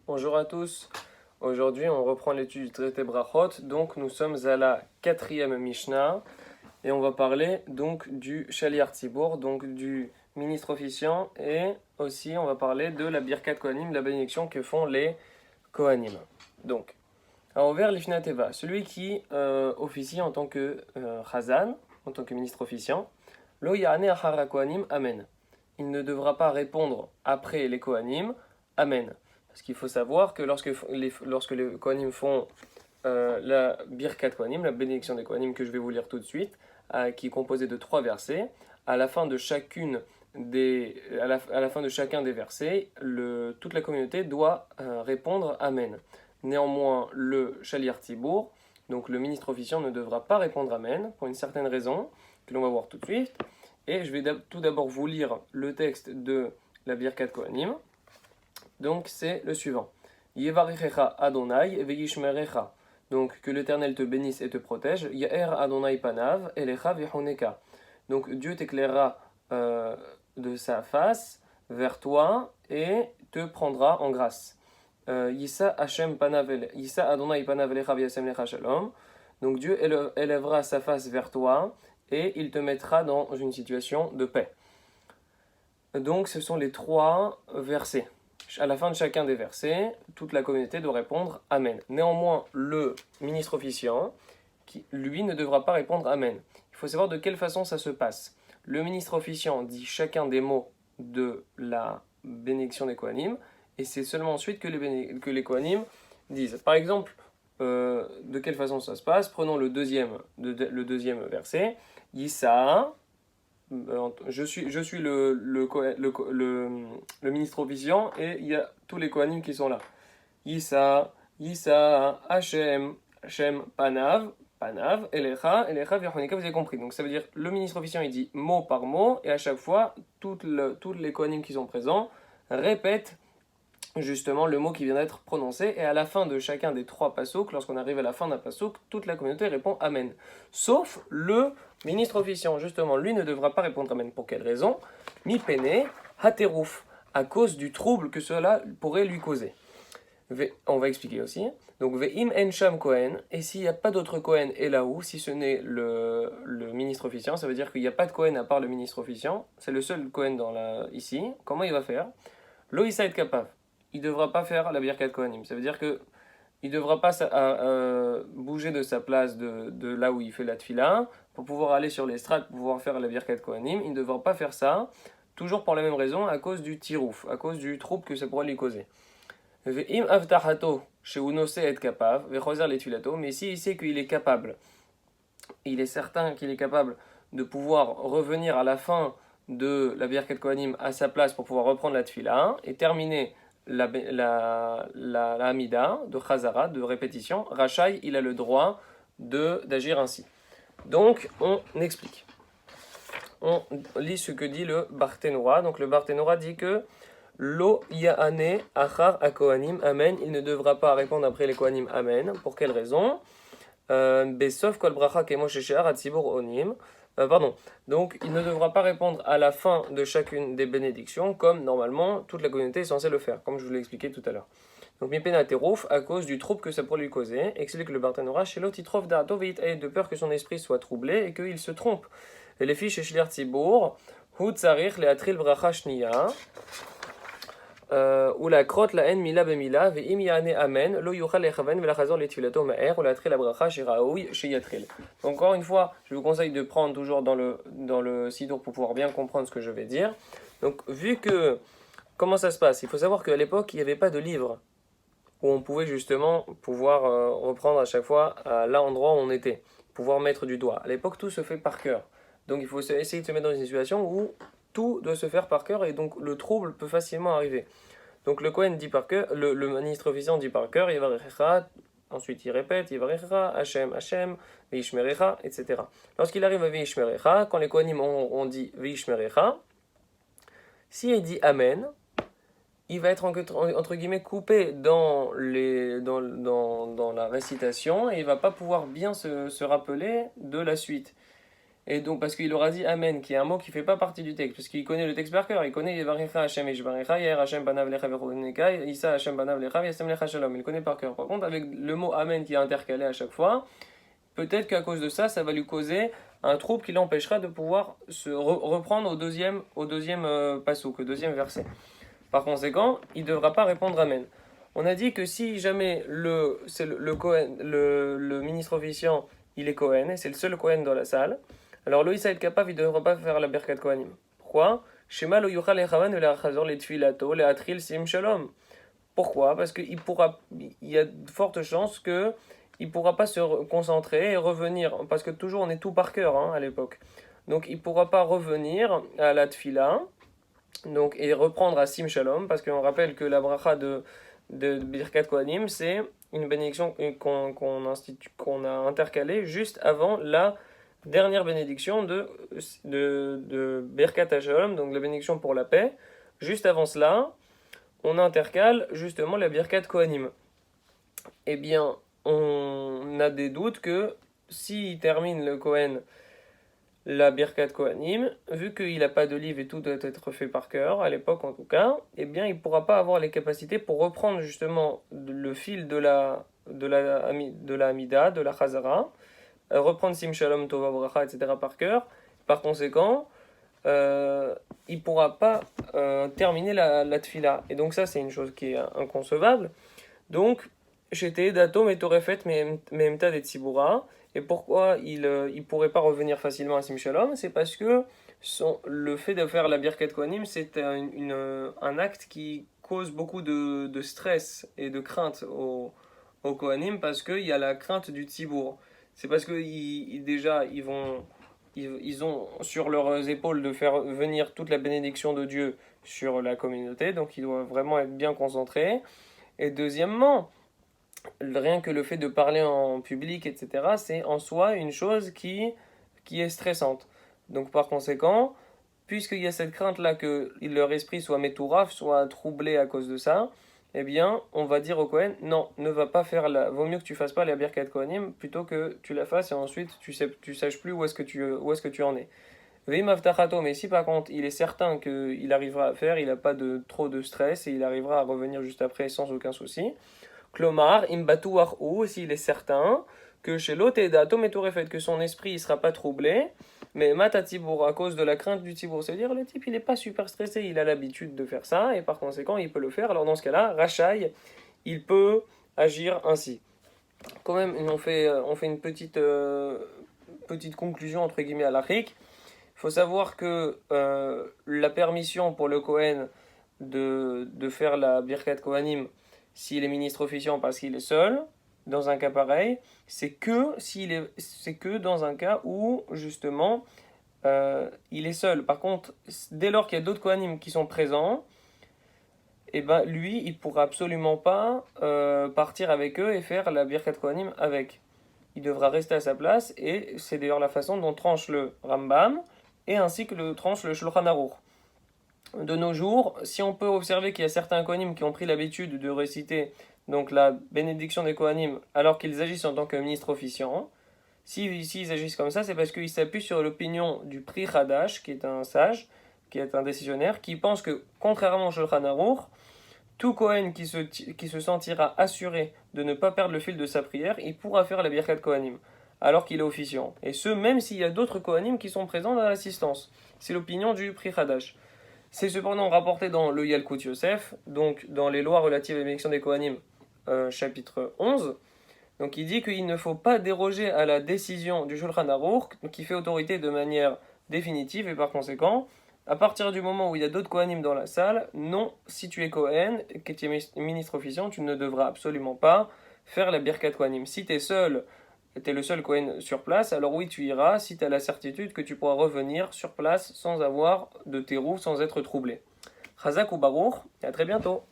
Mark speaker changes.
Speaker 1: Bonjour à tous. Aujourd'hui, on reprend l'étude du traité Brachot. Donc, nous sommes à la quatrième Mishnah et on va parler donc du Shaliach Tzibour, donc du ministre officiant, et aussi on va parler de la Birkat Kohanim, la bénédiction que font les Kohanim. Donc, alors vers l'Ifna Teva, celui qui officie en tant que Chazan, en tant que ministre officiant, Lo Ya'ane Achara Kohanim, Amen. Il ne devra pas répondre après les Kohanim, Amen. Parce qu'il faut savoir que lorsque les Kohanim font la Birkat Kohanim, la bénédiction des Kohanim que je vais vous lire tout de suite, qui est composée de 3 versets, à la fin de chacun des versets, toute la communauté doit répondre Amen. Néanmoins, le Shaliach Tzibour, donc le ministre officiant, ne devra pas répondre Amen, pour une certaine raison, que l'on va voir tout de suite. Et je vais tout d'abord vous lire le texte de la Birkat Kohanim. Donc c'est le suivant. Yevarechecha Adonai ve'yishmerecha. Donc que l'Éternel te bénisse et te protège. Yaher Adonai panav elecha vechoneka. Donc Dieu t'éclairera de sa face vers toi et te prendra en grâce. Yisa Adonai panav elecha v'yasem lecha shalom. Donc Dieu élèvera sa face vers toi et il te mettra dans une situation de paix. Donc ce sont les 3 versets. À la fin de chacun des versets, toute la communauté doit répondre Amen. Néanmoins, le ministre officiant, lui, ne devra pas répondre Amen. Il faut savoir de quelle façon ça se passe. Le ministre officiant dit chacun des mots de la bénédiction des Kohanim, et c'est seulement ensuite que les Kohanim disent. Par exemple, de quelle façon ça se passe? Prenons le deuxième verset. Yissa, je suis le ministre officiant et il y a tous les Kohanim qui sont là. Yissa, Hashem, Panav, Elecha, Virchonika, vous avez compris. Donc ça veut dire le ministre officiant il dit mot par mot et à chaque fois, tous les Kohanim qui sont présents répètent justement le mot qui vient d'être prononcé, et à la fin de chacun des 3 pasouks, lorsqu'on arrive à la fin d'un pasouk, toute la communauté répond Amen. Sauf le ministre officiant, justement, lui ne devra pas répondre Amen. Pour quelle raison? Mi pene haterouf, à cause du trouble que cela pourrait lui causer. On va expliquer aussi. Donc, ve'im en sham kohen, et s'il n'y a pas d'autre kohen et là où, si ce n'est le ministre officiant, ça veut dire qu'il n'y a pas de kohen à part le ministre officiant, c'est le seul kohen ici. Comment il va faire? Lo isa et kapav. Il ne devra pas faire la Birkat Kohanim. Ça veut dire qu'il ne devra pas bouger de sa place de là où il fait la tfila pour pouvoir aller sur l'estrade, pour pouvoir faire la Birkat Kohanim. Il ne devra pas faire ça, toujours pour la même raison, à cause du tirouf, à cause du trouble que ça pourrait lui causer. Ve'im avtahato sheunose et kapav, ve'chozer les tfilato, mais s'il sait qu'il est capable, il est certain qu'il est capable de pouvoir revenir à la fin de la Birkat Kohanim à sa place pour pouvoir reprendre la tfila et terminer la Hamida de Chazara, de répétition, Rachai, il a le droit d'agir ainsi. Donc, on explique. On lit ce que dit le Barthénora. Donc, le Barthénora dit que Lo Ya'ane Achar Kohanim Amen. Il ne devra pas répondre après les Kohanim Amen. Pour quelle raison? Besof Kol Bracha Kemo Sheshar Atzibur Onim. Donc il ne devra pas répondre à la fin de chacune des bénédictions comme normalement toute la communauté est censée le faire, comme je vous l'ai expliqué tout à l'heure. Donc Mipena Terouf, à cause du trouble que ça pourrait lui causer, explique le Barthénora, Shelo Titrof Da'ato Veit, de peur que son esprit soit troublé et qu'il se trompe. Et les filles chez Shliach Tzibour, Hu Tsarich Leatril Bracha Shniya, ou la crotte la haine mila bemila ve'im yane amen lo yuchal lechaven ve'lachazor letfilato ma'er ou la tril la bracha shiraoui sheyatril. Encore une fois, je vous conseille de prendre toujours dans le sidour pour pouvoir bien comprendre ce que je vais dire. Donc vu que comment ça se passe, il faut savoir qu'à l'époque il n'y avait pas de livre où on pouvait justement pouvoir reprendre à chaque fois à l'endroit où on était, pouvoir mettre du doigt. À l'époque tout se fait par cœur. Donc il faut essayer de se mettre dans une situation où tout doit se faire par cœur et donc le trouble peut facilement arriver. Donc le Kohen dit par cœur, le ministre officiant dit par cœur, Yevarechecha, ensuite il répète, Yevarechecha, Hashem, Hashem, Veishmerecha, etc. Lorsqu'il arrive à Veishmerecha, quand les Kohanim ont dit Veishmerecha, s'il dit Amen, il va être entre guillemets coupé dans la récitation et il ne va pas pouvoir bien se rappeler de la suite. Et donc, parce qu'il aura dit Amen, qui est un mot qui ne fait pas partie du texte, parce qu'il connaît le texte par cœur, il connaît Yevarecha Hashem Ishvarecha, Yair Hashem Banav Lecha Vechonika, Issa Hashem Banav Lecha, Yasem Lecha Shalom. Il connaît par cœur. Par contre, avec le mot Amen qui est intercalé à chaque fois, peut-être qu'à cause de ça, ça va lui causer un trouble qui l'empêchera de pouvoir se reprendre au deuxième passouk, au deuxième verset. Par conséquent, il ne devra pas répondre Amen. On a dit que si jamais le ministre officiant, il est Kohen, et c'est le seul Kohen dans la salle, alors le Issa Kapav, il ne devra pas faire la Birkat Kohanim. Pourquoi? Shema lo yuchal echavan le achazor le tfilato le atril sim shalom. Pourquoi? Parce qu'il y a de fortes chances que il pourra pas se concentrer et revenir, parce que toujours on est tout par cœur à l'époque. Donc il pourra pas revenir à la tfila, donc et reprendre à sim shalom, parce qu'on rappelle que la bracha de Birkat Kohanim, c'est une bénédiction qu'on a intercalée juste avant la dernière bénédiction de Birkat Shalom, donc la bénédiction pour la paix. Juste avant cela, on intercale justement la Birkat Kohanim. Eh bien, on a des doutes que s'il termine le Kohen la Birkat Kohanim, vu qu'il n'a pas de livre et tout doit être fait par cœur, à l'époque en tout cas, eh bien il ne pourra pas avoir les capacités pour reprendre justement le fil de la Amida, de la Chazara, reprendre Sim Shalom Tova Bracha, etc. par cœur. Par conséquent, il ne pourra pas terminer la Tfila. Et donc ça, c'est une chose qui est inconcevable. Donc, j'étais dato mais t'aurais fait memta de Tzibura. Et pourquoi il ne pourrait pas revenir facilement à Sim Shalom? C'est parce que le fait de faire la Birkat Kohanim, c'est un acte qui cause beaucoup de stress et de crainte au Kohanim, parce qu'il y a la crainte du Tzibour. C'est parce que déjà, ils ont sur leurs épaules de faire venir toute la bénédiction de Dieu sur la communauté, donc ils doivent vraiment être bien concentrés. Et deuxièmement, rien que le fait de parler en public, etc., c'est en soi une chose qui est stressante. Donc par conséquent, puisqu'il y a cette crainte-là que leur esprit soit métouraf, soit troublé à cause de ça, eh bien, on va dire au Kohen, non, ne va pas faire vaut mieux que tu fasses pas la Birkat Kohanim, plutôt que tu la fasses et ensuite tu saches plus où est-ce que tu en es. Veim avtachato, mais si par contre il est certain qu'il arrivera à faire, il n'a pas trop de stress et il arrivera à revenir juste après sans aucun souci. Klomar, imbatu ou s'il est certain que chez l'autre fait que son esprit ne sera pas troublé, mais matatibour à cause de la crainte du tibour, c'est-à-dire le type il n'est pas super stressé, il a l'habitude de faire ça et par conséquent il peut le faire. Alors dans ce cas-là, Rachai, il peut agir ainsi. Quand même, on fait une petite conclusion entre guillemets à l'Afrique. Il faut savoir que la permission pour le Kohen de faire la Birkat Kohanim, s'il est ministre officiant parce qu'il est seul, dans un cas pareil, c'est que dans un cas où justement il est seul. Par contre, dès lors qu'il y a d'autres Kohanim qui sont présents, et ben lui, il pourra absolument pas partir avec eux et faire la Birkat Kohanim avec. Il devra rester à sa place, et c'est d'ailleurs la façon dont tranche le Rambam et ainsi que tranche le Shulchan Aruch. De nos jours, si on peut observer qu'il y a certains Kohanim qui ont pris l'habitude de réciter donc la bénédiction des Kohanim alors qu'ils agissent en tant que ministre officiant, s'ils agissent comme ça, c'est parce qu'ils s'appuient sur l'opinion du Pri Hadash, qui est un sage, qui est un décisionnaire, qui pense que, contrairement au Shulchan Aruch, tout Kohen qui se sentira assuré de ne pas perdre le fil de sa prière, il pourra faire la Birkat Kohanim, alors qu'il est officiant. Et ce, même s'il y a d'autres Kohanim qui sont présents dans l'assistance. C'est l'opinion du Pri Hadash. C'est cependant rapporté dans le Yalkut Yosef, donc dans les lois relatives à la bénédiction des Kohanim, chapitre 11. Donc il dit qu'il ne faut pas déroger à la décision du Shulchan Aruch, qui fait autorité de manière définitive, et par conséquent, à partir du moment où il y a d'autres Kohanim dans la salle, non, si tu es Kohen, que tu es ministre officiant, tu ne devras absolument pas faire la Birkat Kohanim. Si tu es le seul Kohen sur place, alors oui, tu iras si tu as la certitude que tu pourras revenir sur place sans avoir de terrouf, sans être troublé. Chazak ou Baruch, et à très bientôt.